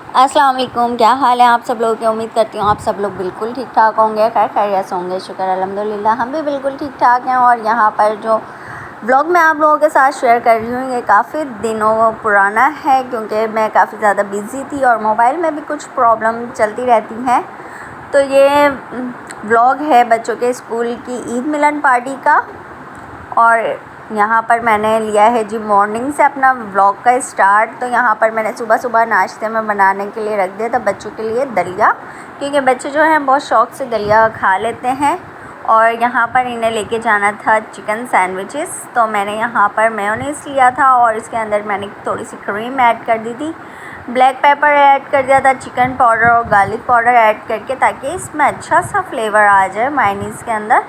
अस्सलाम वालेकुम, क्या हाल है आप सब लोगों की। उम्मीद करती हूँ आप सब लोग बिल्कुल ठीक ठाक होंगे, खैर खैरियत से होंगे। शुक्र अल्हम्दुलिल्लाह हम भी बिल्कुल ठीक ठाक हैं। और यहाँ पर जो व्लॉग मैं आप लोगों के साथ शेयर कर रही हूँ ये काफ़ी दिनों पुराना है, क्योंकि मैं काफ़ी ज़्यादा बिज़ी थी और मोबाइल में भी कुछ प्रॉब्लम चलती रहती हैं। तो ये व्लॉग है बच्चों के स्कूल की ईद मिलन पार्टी का। और यहाँ पर मैंने लिया है जी मॉर्निंग से अपना व्लॉग का स्टार्ट। तो यहाँ पर मैंने सुबह सुबह नाश्ते में बनाने के लिए रख दिया था बच्चों के लिए दलिया, क्योंकि बच्चे जो हैं बहुत शौक़ से दलिया खा लेते हैं। और यहाँ पर इन्हें लेके जाना था चिकन सैंडविचेस। तो मैंने यहाँ पर मेयोनीज़ लिया था और इसके अंदर मैंने थोड़ी सी क्रीम ऐड कर दी थी, ब्लैक पेपर ऐड कर दिया था, चिकन पाउडर और गार्लिक पाउडर ऐड करके, ताकि इसमें अच्छा सा फ्लेवर आ जाए मेयोनीज़ के अंदर।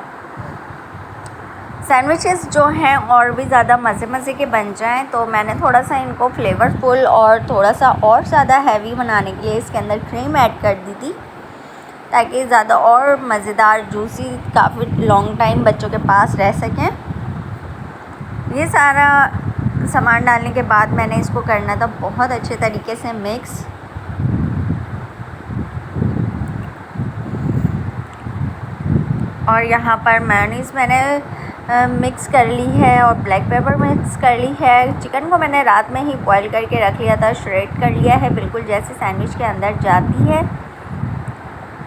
सैंडविचेस जो हैं और भी ज़्यादा मज़े के बन जाएं, तो मैंने थोड़ा सा इनको फ्लेवरफुल और थोड़ा सा और ज़्यादा हैवी बनाने के लिए इसके अंदर क्रीम ऐड कर दी थी, ताकि ज़्यादा और मज़ेदार जूसी काफ़ी लॉन्ग टाइम बच्चों के पास रह सकें। ये सारा सामान डालने के बाद मैंने इसको करना था बहुत अच्छे तरीके से मिक्स। और यहाँ पर मेयोनीज़ मैंने मिक्स कर ली है और ब्लैक पेपर मिक्स कर ली है। चिकन को मैंने रात में ही बॉईल करके रख लिया था, श्रेड कर लिया है बिल्कुल जैसे सैंडविच के अंदर जाती है।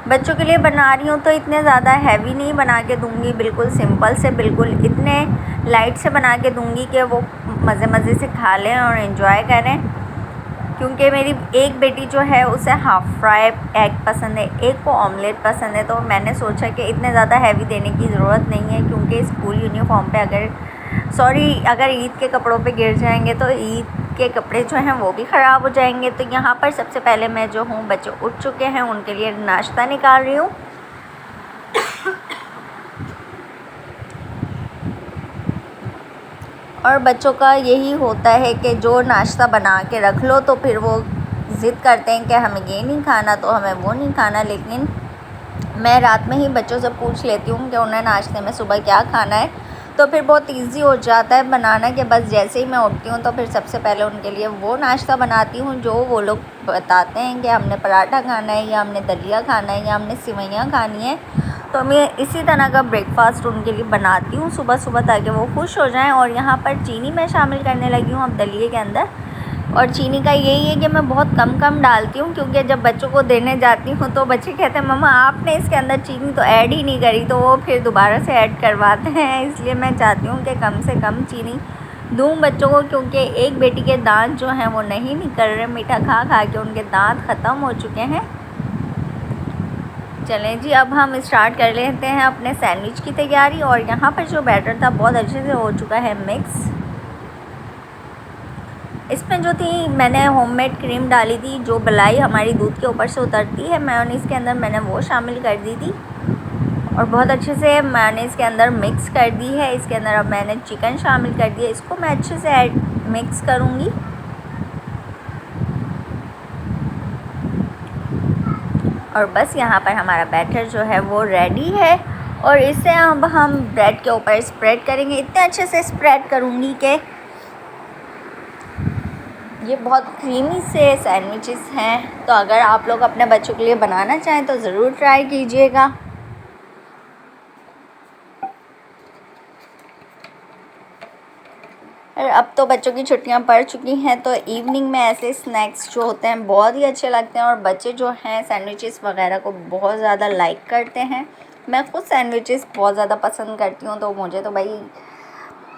बच्चों के लिए बना रही हूँ तो इतने ज़्यादा हैवी नहीं बना के दूँगी, बिल्कुल सिंपल से, बिल्कुल इतने लाइट से बना के दूँगी कि वो मज़े से खा लें और इन्जॉय करें। क्योंकि मेरी एक बेटी जो है उसे हाफ़ फ्राई एग पसंद है, एक को ऑमलेट पसंद है। तो मैंने सोचा कि इतने ज़्यादा हैवी देने की ज़रूरत नहीं है, क्योंकि स्कूल यूनिफॉर्म पे अगर ईद के कपड़ों पे गिर जाएंगे तो ईद के कपड़े जो हैं वो भी ख़राब हो जाएंगे। तो यहाँ पर सबसे पहले मैं जो हूँ, बच्चे उठ चुके हैं, उनके लिए नाश्ता निकाल रही हूँ। और बच्चों का यही होता है कि जो नाश्ता बना के रख लो तो फिर वो ज़िद करते हैं कि हमें ये नहीं खाना, तो हमें वो नहीं खाना। लेकिन मैं रात में ही बच्चों से पूछ लेती हूँ कि उन्हें नाश्ते में सुबह क्या खाना है, तो फिर बहुत इजी हो जाता है बनाना। कि बस जैसे ही मैं उठती हूँ तो फिर सबसे पहले उनके लिए वो नाश्ता बनाती हूँ जो वो लोग बताते हैं कि हमने पराठा खाना है, या हमने दलिया खाना है, या हमने सिवैयाँ खानी है। तो मैं इसी तरह का ब्रेकफास्ट उनके लिए बनाती हूँ सुबह सुबह, ताकि वो खुश हो जाएं। और यहाँ पर चीनी मैं शामिल करने लगी हूँ अब दलिए के अंदर। और चीनी का यही है कि मैं बहुत कम डालती हूँ, क्योंकि जब बच्चों को देने जाती हूँ तो बच्चे कहते हैं मम्मा आपने इसके अंदर चीनी तो ऐड ही नहीं करी, तो वो फिर दोबारा से ऐड करवाते हैं। इसलिए मैं चाहती हूँ कि कम से कम चीनी दूँ बच्चों को, क्योंकि एक बेटी के दांत जो हैं वो नहीं निकल रहे, मीठा खा खा के उनके दांत ख़त्म हो चुके हैं। चलें जी, अब हम स्टार्ट कर लेते हैं अपने सैंडविच की तैयारी। और यहाँ पर जो बैटर था बहुत अच्छे से हो चुका है मिक्स। इसमें जो थी मैंने होममेड क्रीम डाली थी, जो मलाई हमारी दूध के ऊपर से उतरती है मेयोनीज़ के अंदर, मैंने वो शामिल कर दी थी और बहुत अच्छे से मेयोनीज़ के अंदर मिक्स कर दी है। इसके अंदर अब मैंने चिकन शामिल कर दिया, इसको मैं अच्छे से मिक्स करूँगी। और बस यहाँ पर हमारा बैटर जो है वो रेडी है। और इसे अब हम ब्रेड के ऊपर स्प्रेड करेंगे। इतने अच्छे से स्प्रेड करूँगी कि ये बहुत क्रीमी से सैंडविचेस हैं। तो अगर आप लोग अपने बच्चों के लिए बनाना चाहें तो ज़रूर ट्राई कीजिएगा। और अब तो बच्चों की छुट्टियां पड़ चुकी हैं, तो इवनिंग में ऐसे स्नैक्स जो होते हैं बहुत ही अच्छे लगते हैं। और बच्चे जो हैं सैंडविचेस वगैरह को बहुत ज़्यादा लाइक करते हैं। मैं ख़ुद सैंडविचेस बहुत ज़्यादा पसंद करती हूँ, तो मुझे तो भाई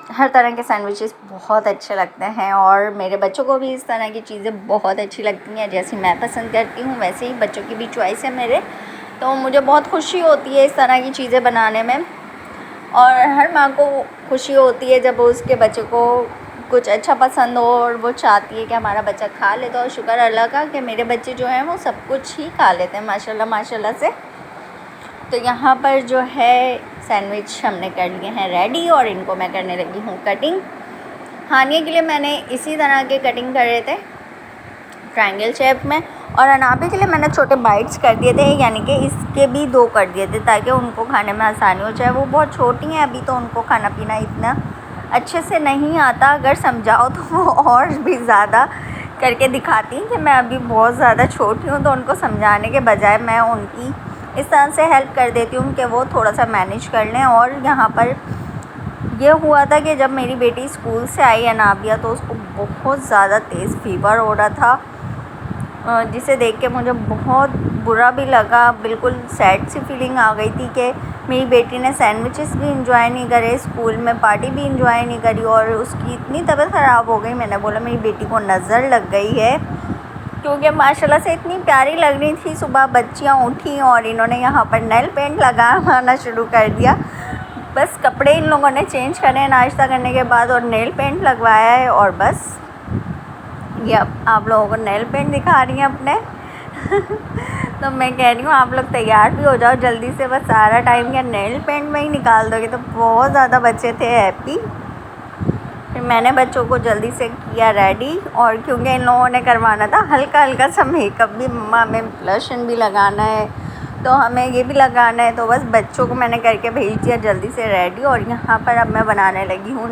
हर तरह के सैंडविचेस बहुत अच्छे लगते हैं। और मेरे बच्चों को भी इस तरह की चीज़ें बहुत अच्छी लगती हैं, जैसी मैं पसंद करती हूँ वैसे ही बच्चों की भी चॉइस है मेरे। तो मुझे बहुत खुशी होती है इस तरह की चीज़ें बनाने में। और हर माँ को खुशी होती है जब उसके बच्चे को कुछ अच्छा पसंद हो और वो चाहती है कि हमारा बच्चा खा ले। तो शुक्र अल्लाह का कि मेरे बच्चे जो हैं वो सब कुछ ही खा लेते हैं माशाल्लाह से। तो यहाँ पर जो है सैंडविच हमने कर लिए हैं रेडी, और इनको मैं करने लगी हूँ कटिंग। खाने के लिए मैंने इसी तरह के कटिंग कर रहे थे ट्रायंगल शेप में, और अनाबे के लिए मैंने छोटे बाइट्स कर दिए थे, यानी कि इसके भी 2 कर दिए थे ताकि उनको खाने में आसानी हो जाए। वो बहुत छोटी हैं अभी, तो उनको खाना पीना इतना अच्छे से नहीं आता। अगर समझाओ तो वो और भी ज़्यादा करके दिखाती कि मैं अभी बहुत ज़्यादा छोटी हूँ, तो उनको समझाने के बजाय मैं उनकी इस तरह से हेल्प कर देती हूँ कि वो थोड़ा सा मैनेज कर लें। और यहाँ पर ये हुआ था कि जब मेरी बेटी स्कूल से आई अनाबिया, तो उसको बहुत ज़्यादा तेज़ फीवर हो रहा था, जिसे देख के मुझे बहुत बुरा भी लगा। बिल्कुल सैड सी फीलिंग आ गई थी कि मेरी बेटी ने सैंडविचेस भी इंजॉय नहीं करे, स्कूल में पार्टी भी इंजॉय नहीं करी, और उसकी इतनी तबीयत ख़राब हो गई। मैंने बोला मेरी बेटी को नज़र लग गई है, क्योंकि माशाल्लाह से इतनी प्यारी लग रही थी। सुबह बच्चियाँ उठी और इन्होंने यहाँ पर नेल पेंट लगाना शुरू कर दिया। बस कपड़े इन लोगों ने चेंज करे नाश्ता करने के बाद, और नेल पेंट लगवाया है, और बस ये आप लोगों को नेल पेंट दिखा रही हैं अपने। तो मैं कह रही हूँ आप लोग तैयार भी हो जाओ जल्दी से, बस सारा टाइम क्या नेल पेंट में ही निकाल दोगे। तो बहुत ज़्यादा बच्चे थे हैप्पी। फिर मैंने बच्चों को जल्दी से किया रेडी, और क्योंकि इन लोगों ने करवाना था हल्का हल्का सा मेकअप भी, मम्मा हमें ब्लशन भी लगाना है, तो हमें ये भी लगाना है, तो बस बच्चों को मैंने करके भेज दिया जल्दी से रेडी। और यहाँ पर अब मैं बनाने लगी हूँ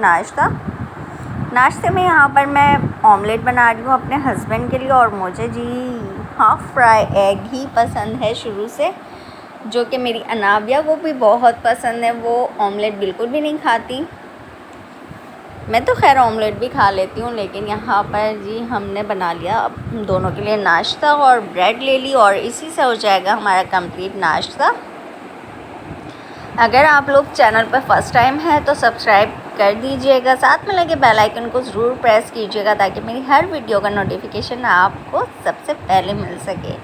नाश्ते में यहाँ पर मैं ऑमलेट बना रही हूँ अपने हस्बैंड के लिए, और मुझे जी हाफ़ फ्राई एग ही पसंद है शुरू से, जो कि मेरी अनाबिया को भी बहुत पसंद है। वो ऑमलेट बिल्कुल भी नहीं खाती, मैं तो खैर ऑमलेट भी खा लेती हूँ, लेकिन यहाँ पर जी हमने बना लिया अब दोनों के लिए नाश्ता, और ब्रेड ले ली, और इसी से हो जाएगा हमारा कंप्लीट नाश्ता। अगर आप लोग चैनल पर फर्स्ट टाइम है तो सब्सक्राइब कर दीजिएगा, साथ में लगे बेल आइकन को ज़रूर प्रेस कीजिएगा, ताकि मेरी हर वीडियो का नोटिफिकेशन आपको सबसे पहले मिल सके।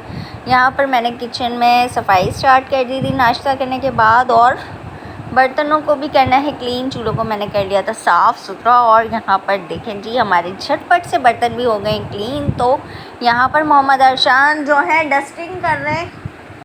यहाँ पर मैंने किचन में सफाई स्टार्ट कर दी थी नाश्ता करने के बाद, और बर्तनों को भी करना है क्लीन, चूल्हों को मैंने कर लिया था साफ़ सुथरा। और यहाँ पर देखें जी हमारे झटपट से बर्तन भी हो गए क्लीन। तो यहाँ पर मोहम्मद अरशान जो है डस्टिंग कर रहे हैं